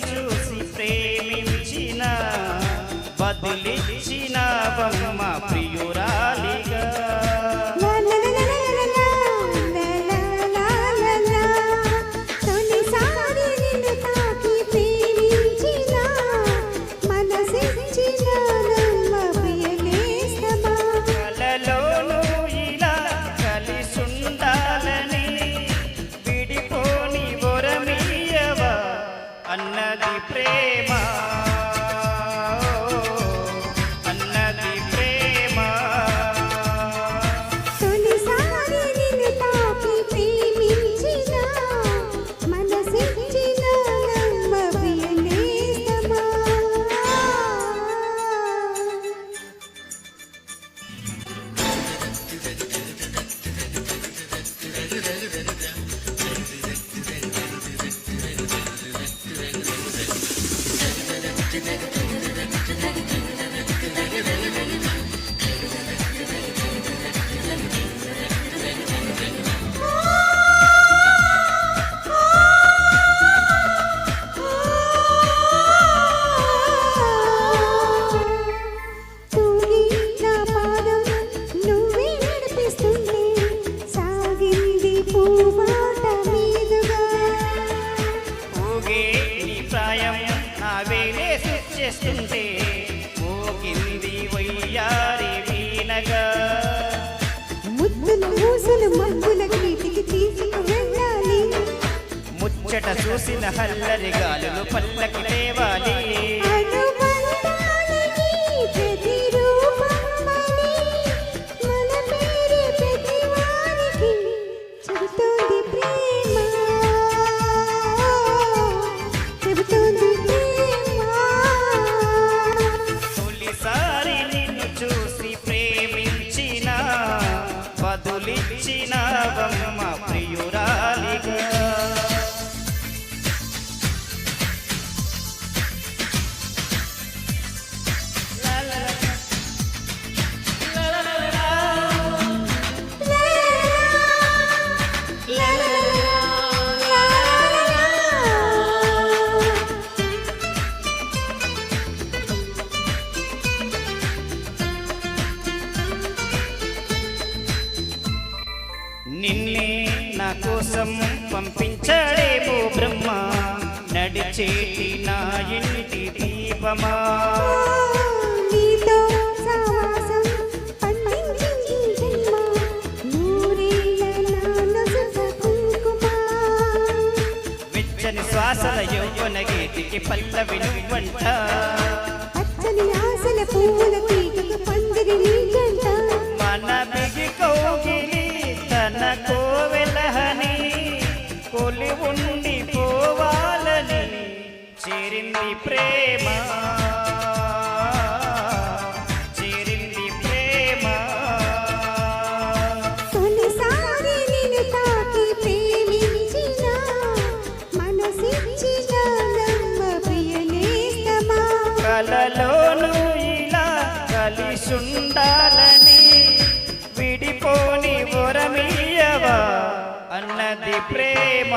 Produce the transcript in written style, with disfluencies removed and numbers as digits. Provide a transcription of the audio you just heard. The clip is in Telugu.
చూసి ప్రేమించిన బదులిచ్చినవమ్మ ప్రియురాలిగా. కలలోను ఇలా కలిసుండాలని విడిపోని వరమియ్యవా అన్నది ప్రేమ, అన్నది ప్రేమ. తొలిసారి నిన్ను తాకి ప్రేమించిన మనసిచ్చిన నమ్మ ప్రియనేస్తమా. తూగి నా పాదం నువ్వే నడిపిస్తుంటే సాగింది పూబాట మీదుగా. ఊగే నీ ప్రాయం నా వేలే చేస్తుంటే ఊగింది వయ్యారి వీణగా. ముద్దులు మూసులు మబ్బుల గీతికి తీసుకు వెళ్ళాలి. ముచ్చట చూసిన హల్లరి గాలులు పల్లకి లేవాలి. అనుబంధాలకి ప్రతిరూపమని మన పేరే ప్రతివారికి చెబుతోంది ప్రేమ, చెబుతోంది ప్రేమ. తొలిసారి నిన్ను చూసి ప్రేమించిన బదులిచ్చినవమ్మ ప్రియురాలిగా. నిన్నే నా కోసం పంపించాడేమో బ్రహ్మ, నడిచేటి నా ఇంటి దీపమా. నీతో సావాసం పండించింది జన్మ, నూరేళ్ళ నా నొసట కుంకుమ. వెచ్చని శ్వాసల యౌవన గీతికి పల్లవి నువ్వంట. పచ్చని ఆశల పువ్వుల తీగకు పందిరి నీకంట. మన బిగి కౌగిలి తన కోవెలహని కొలి ఉండిపోవాలని చేరింది ప్రేమ, చేరింది ప్రేమ. తొలిసారి నిన్ను తాకి ప్రేమించిన మనసిచ్చిన నమ్మ ప్రియనేస్తమా. కలలోను ఇలా కలిసుండాలని విడిపోని వరమియ్యవా అన్నది ప్రేమ.